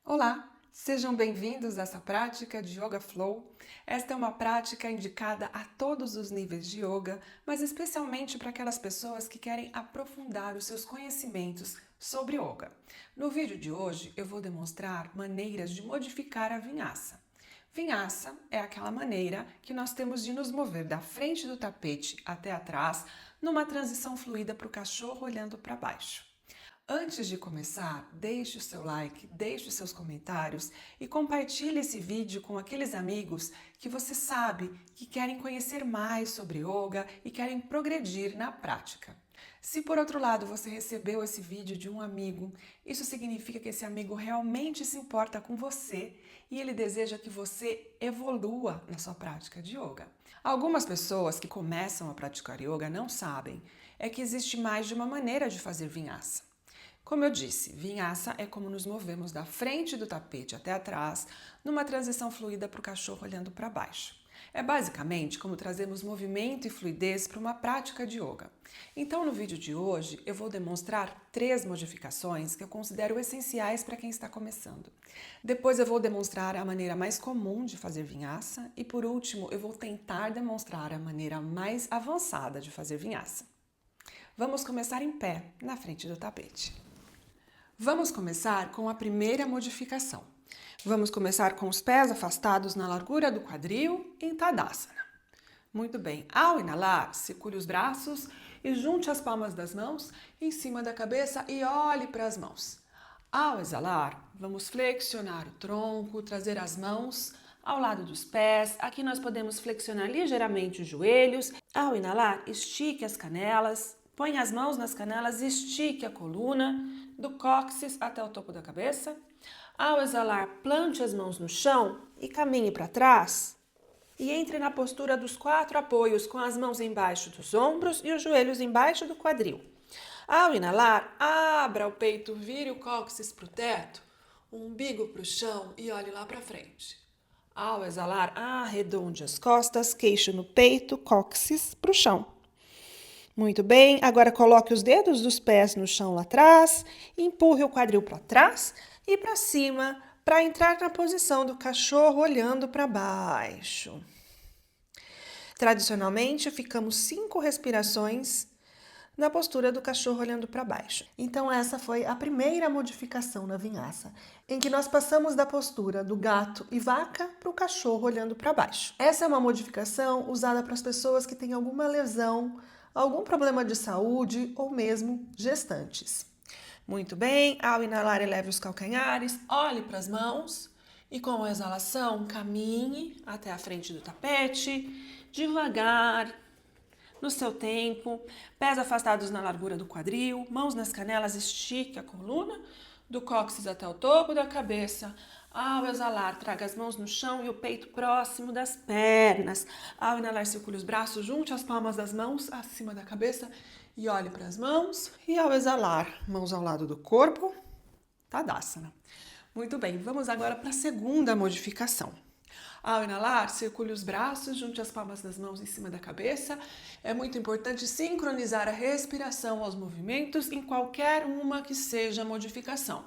Olá, sejam bem-vindos a essa prática de Yoga Flow. Esta é uma prática indicada a todos os níveis de yoga, mas especialmente para aquelas pessoas que querem aprofundar os seus conhecimentos sobre yoga. No vídeo de hoje eu vou demonstrar maneiras de modificar a vinyasa. Vinyasa é aquela maneira que nós temos de nos mover da frente do tapete até atrás, numa transição fluida para o cachorro olhando para baixo. Antes de começar, deixe o seu like, deixe os seus comentários e compartilhe esse vídeo com aqueles amigos que você sabe que querem conhecer mais sobre yoga e querem progredir na prática. Se por outro lado você recebeu esse vídeo de um amigo, isso significa que esse amigo realmente se importa com você e ele deseja que você evolua na sua prática de yoga. Algumas pessoas que começam a praticar yoga não sabem que existe mais de uma maneira de fazer vinyasa. Como eu disse, vinyasa é como nos movemos da frente do tapete até atrás, numa transição fluida para o cachorro olhando para baixo. É basicamente como trazemos movimento e fluidez para uma prática de yoga. Então, no vídeo de hoje, eu vou demonstrar 3 modificações que eu considero essenciais para quem está começando. Depois eu vou demonstrar a maneira mais comum de fazer vinyasa e, por último, eu vou tentar demonstrar a maneira mais avançada de fazer vinyasa. Vamos começar em pé, na frente do tapete. Vamos começar com a primeira modificação. Vamos começar com os pés afastados na largura do quadril em Tadasana. Muito bem, ao inalar, circule os braços e junte as palmas das mãos em cima da cabeça e olhe para as mãos. Ao exalar, vamos flexionar o tronco, trazer as mãos ao lado dos pés. Aqui nós podemos flexionar ligeiramente os joelhos. Ao inalar, estique as canelas. Põe as mãos nas canelas e estique a coluna, do cóccix até o topo da cabeça. Ao exalar, plante as mãos no chão e caminhe para trás. E entre na postura dos 4 apoios, com as mãos embaixo dos ombros e os joelhos embaixo do quadril. Ao inalar, abra o peito, vire o cóccix para o teto, o umbigo para o chão e olhe lá para frente. Ao exalar, arredonde as costas, queixo no peito, cóccix para o chão. Muito bem, agora coloque os dedos dos pés no chão lá atrás, empurre o quadril para trás e para cima para entrar na posição do cachorro olhando para baixo. Tradicionalmente, ficamos 5 respirações na postura do cachorro olhando para baixo. Então essa foi a primeira modificação na vinyasa, em que nós passamos da postura do gato e vaca para o cachorro olhando para baixo. Essa é uma modificação usada para as pessoas que têm alguma lesão, algum problema de saúde ou mesmo gestantes. Muito bem, ao inalar eleve os calcanhares, olhe para as mãos e com a exalação caminhe até a frente do tapete, devagar, no seu tempo, pés afastados na largura do quadril, mãos nas canelas, estique a coluna, do cóccix até o topo da cabeça. Ao exalar, traga as mãos no chão e o peito próximo das pernas. Ao inalar, circule os braços, junte as palmas das mãos acima da cabeça e olhe para as mãos. E ao exalar, mãos ao lado do corpo, Tadasana. Muito bem, vamos agora para a segunda modificação. Ao inalar, circule os braços, junte as palmas das mãos em cima da cabeça. É muito importante sincronizar a respiração aos movimentos em qualquer uma que seja a modificação.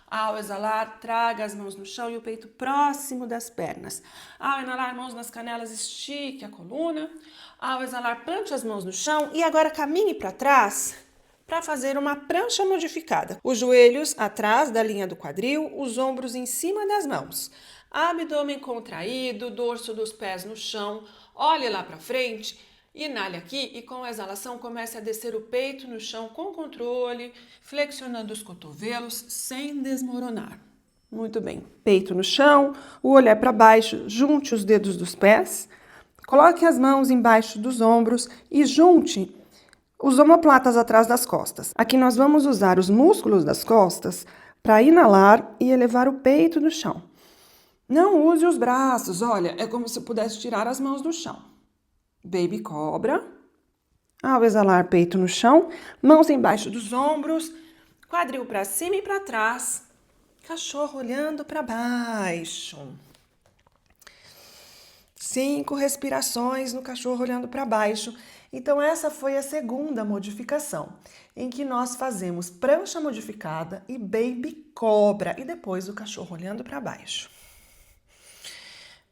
Ao exalar, traga as mãos no chão e o peito próximo das pernas. Ao inalar, mãos nas canelas, estique a coluna. Ao exalar, plante as mãos no chão e agora caminhe para trás para fazer uma prancha modificada. Os joelhos atrás da linha do quadril, os ombros em cima das mãos. Abdômen contraído, dorso dos pés no chão, olhe lá para frente, inale aqui e com a exalação comece a descer o peito no chão com controle, flexionando os cotovelos sem desmoronar. Muito bem, peito no chão, o olhar para baixo, junte os dedos dos pés, coloque as mãos embaixo dos ombros e junte os omoplatas atrás das costas. Aqui nós vamos usar os músculos das costas para inalar e elevar o peito do chão. Não use os braços, olha, é como se pudesse tirar as mãos do chão. Baby cobra. Ao exalar, peito no chão, mãos embaixo dos ombros, quadril para cima e para trás, cachorro olhando para baixo. 5 respirações no cachorro olhando para baixo. Então essa foi a segunda modificação, em que nós fazemos prancha modificada e baby cobra e depois o cachorro olhando para baixo.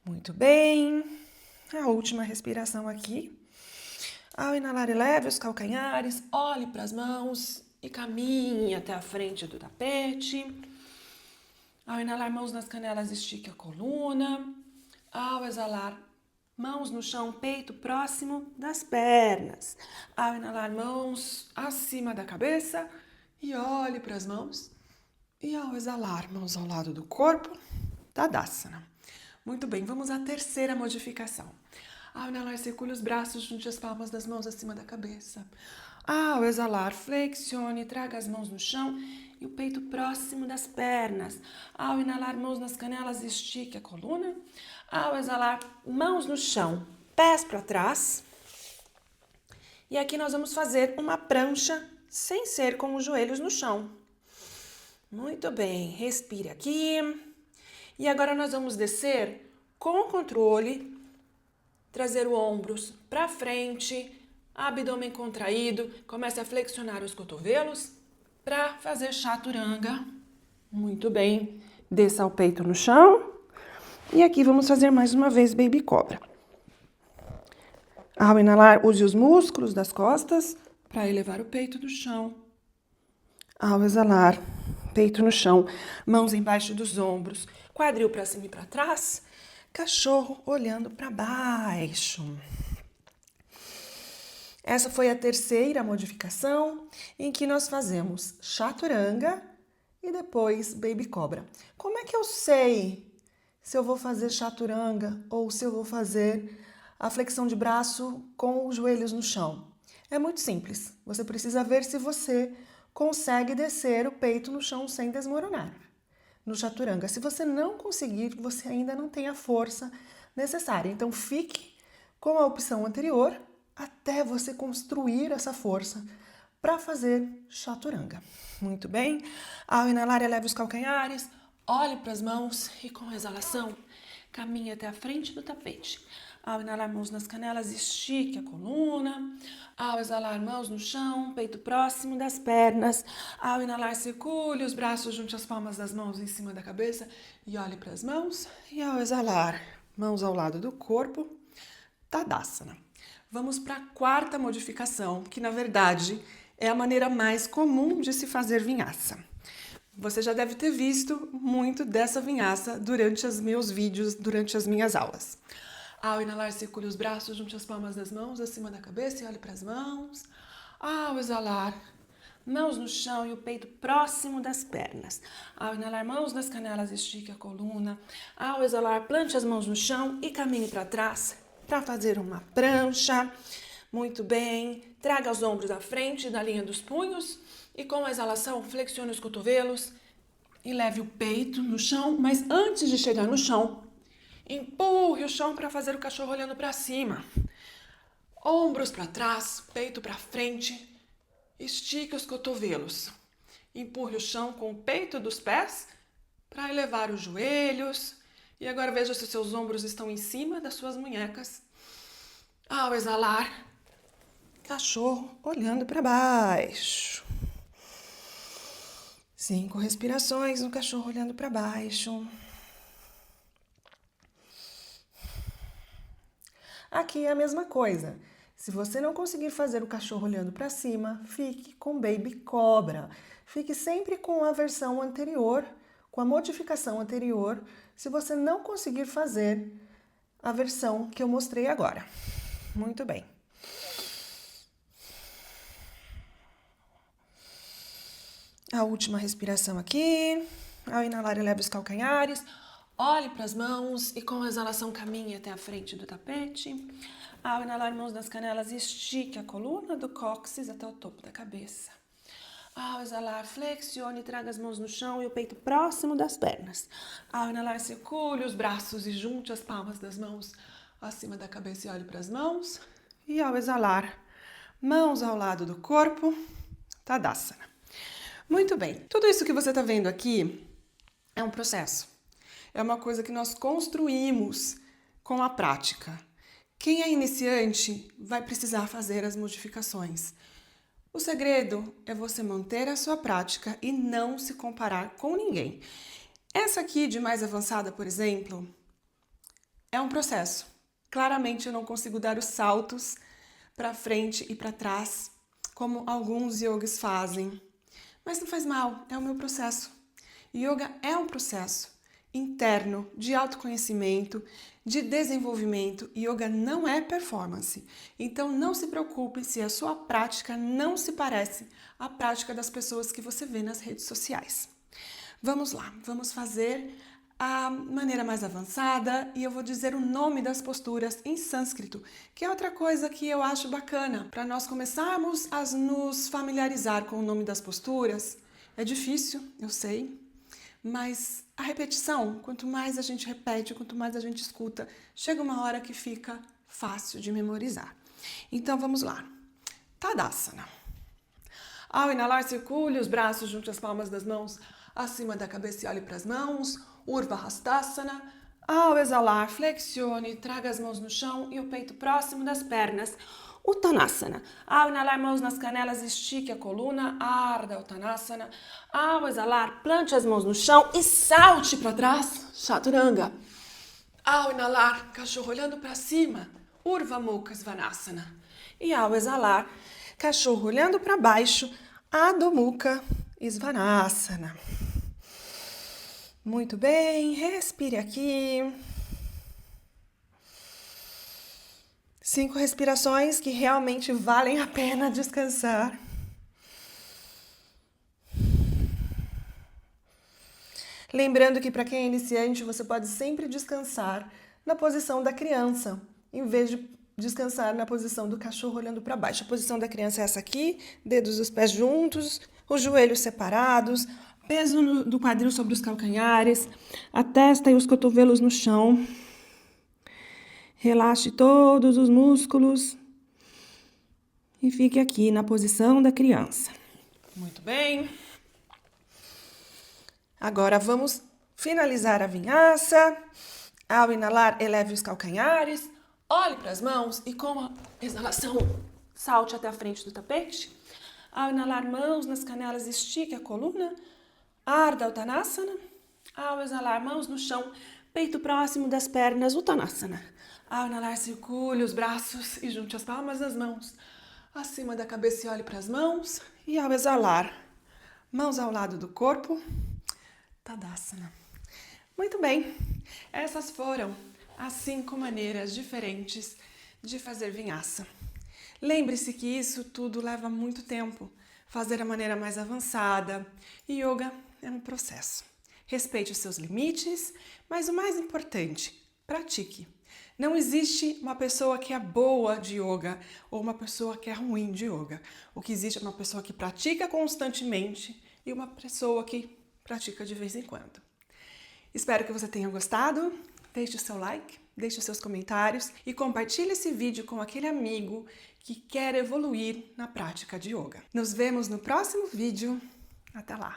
Muito bem. A última respiração aqui. Ao inalar, eleve os calcanhares, olhe para as mãos e caminhe até a frente do tapete. Ao inalar, mãos nas canelas, estique a coluna. Ao exalar, mãos no chão, peito próximo das pernas. Ao inalar, mãos acima da cabeça e olhe para as mãos. E ao exalar, mãos ao lado do corpo, Tadasana. Muito bem, vamos à terceira modificação. Ao inalar, circule os braços, junte as palmas das mãos acima da cabeça. Ao exalar, flexione, traga as mãos no chão e o peito próximo das pernas. Ao inalar, mãos nas canelas, estique a coluna. Ao exalar, mãos no chão, pés para trás. E aqui nós vamos fazer uma prancha sem ser com os joelhos no chão. Muito bem, respire aqui. E agora nós vamos descer com controle. Trazer os ombros para frente, abdômen contraído, comece a flexionar os cotovelos para fazer chaturanga. Muito bem, desça o peito no chão e aqui vamos fazer mais uma vez baby cobra. Ao inalar, use os músculos das costas para elevar o peito do chão. Ao exalar, peito no chão, mãos embaixo dos ombros, quadril para cima e para trás. Cachorro olhando para baixo. Essa foi a terceira modificação em que nós fazemos chaturanga e depois baby cobra. Como é que eu sei se eu vou fazer chaturanga ou se eu vou fazer a flexão de braço com os joelhos no chão? É muito simples. Você precisa ver se você consegue descer o peito no chão sem desmoronar. No chaturanga. Se você não conseguir, você ainda não tem a força necessária. Então, fique com a opção anterior até você construir essa força para fazer chaturanga. Muito bem? Ao inalar, eleve os calcanhares, olhe para as mãos e com a exalação, caminhe até a frente do tapete. Ao inalar, mãos nas canelas, estique a coluna. Ao exalar, mãos no chão, peito próximo das pernas. Ao inalar, circule os braços, junte as palmas das mãos em cima da cabeça e olhe para as mãos. E ao exalar, mãos ao lado do corpo, Tadasana. Vamos para a quarta modificação, que na verdade é a maneira mais comum de se fazer vinyasa. Você já deve ter visto muito dessa vinyasa durante os meus vídeos, durante as minhas aulas. Ao inalar, circule os braços, junte as palmas das mãos acima da cabeça e olhe para as mãos. Ao exalar, mãos no chão e o peito próximo das pernas. Ao inalar, mãos nas canelas, estique a coluna. Ao exalar, plante as mãos no chão e caminhe para trás para fazer uma prancha. Muito bem. Traga os ombros à frente da linha dos punhos e com a exalação, flexione os cotovelos e leve o peito no chão, mas antes de chegar no chão, empurre o chão para fazer o cachorro olhando para cima. Ombros para trás, peito para frente. Estique os cotovelos. Empurre o chão com o peito dos pés para elevar os joelhos. E agora veja se os seus ombros estão em cima das suas munhecas. Ao exalar, cachorro olhando para baixo. 5 respirações no cachorro olhando para baixo. Aqui é a mesma coisa. Se você não conseguir fazer o cachorro olhando para cima, fique com baby cobra. Fique sempre com a versão anterior, com a modificação anterior, se você não conseguir fazer a versão que eu mostrei agora. Muito bem. A última respiração aqui. Ao inalar, eleve os calcanhares. Olhe para as mãos e com a exalação caminhe até a frente do tapete. Ao inalar, mãos nas canelas, estique a coluna do cóccix até o topo da cabeça. Ao exalar, flexione, traga as mãos no chão e o peito próximo das pernas. Ao inalar, circule os braços e junte as palmas das mãos acima da cabeça e olhe para as mãos. E ao exalar, mãos ao lado do corpo, Tadasana. Muito bem, tudo isso que você está vendo aqui é um processo. É uma coisa que nós construímos com a prática. Quem é iniciante vai precisar fazer as modificações. O segredo é você manter a sua prática e não se comparar com ninguém. Essa aqui de mais avançada, por exemplo, é um processo. Claramente eu não consigo dar os saltos para frente e para trás, como alguns yogis fazem. Mas não faz mal, é o meu processo. Yoga é um processo interno de autoconhecimento, de desenvolvimento. Yoga não é performance. Então não se preocupe se a sua prática não se parece à prática das pessoas que você vê nas redes sociais. Vamos lá, vamos fazer a maneira mais avançada e eu vou dizer o nome das posturas em sânscrito, que é outra coisa que eu acho bacana para nós começarmos a nos familiarizar com o nome das posturas. É difícil, eu sei, mas a repetição, quanto mais a gente repete, quanto mais a gente escuta, chega uma hora que fica fácil de memorizar. Então vamos lá. Tadasana. Ao inalar, circule os braços junto às palmas das mãos acima da cabeça e olhe para as mãos. Urva Hastasana. Ao exalar, flexione, traga as mãos no chão e o peito próximo das pernas. Uttanasana. Ao inalar, mãos nas canelas, estique a coluna. Ardha Uttanasana. Ao exalar, plante as mãos no chão e salte para trás. Chaturanga. Ao inalar, cachorro olhando para cima. Urva Mukha Svanasana. E ao exalar, cachorro olhando para baixo. Adho Mukha Svanasana. Muito bem, respire aqui. 5 respirações que realmente valem a pena descansar. Lembrando que para quem é iniciante, você pode sempre descansar na posição da criança, em vez de descansar na posição do cachorro olhando para baixo. A posição da criança é essa aqui, dedos dos pés juntos, os joelhos separados, peso do quadril sobre os calcanhares, a testa e os cotovelos no chão. Relaxe todos os músculos e fique aqui na posição da criança. Muito bem. Agora vamos finalizar a vinhaça. Ao inalar, eleve os calcanhares, olhe para as mãos e com a exalação, salte até a frente do tapete. Ao inalar, mãos nas canelas, estique a coluna. Ardha Uttanasana. Ao exalar, mãos no chão, peito próximo das pernas, Uttanasana. Ao inalar, circule os braços e junte as palmas das mãos acima da cabeça e olhe para as mãos. E ao exalar, mãos ao lado do corpo, Tadasana. Muito bem, essas foram as 5 maneiras diferentes de fazer vinhaça. Lembre-se que isso tudo leva muito tempo. Fazer a maneira mais avançada. Yoga é um processo. Respeite os seus limites, mas o mais importante, pratique. Não existe uma pessoa que é boa de yoga ou uma pessoa que é ruim de yoga. O que existe é uma pessoa que pratica constantemente e uma pessoa que pratica de vez em quando. Espero que você tenha gostado. Deixe o seu like, deixe os seus comentários e compartilhe esse vídeo com aquele amigo que quer evoluir na prática de yoga. Nos vemos no próximo vídeo. Até lá!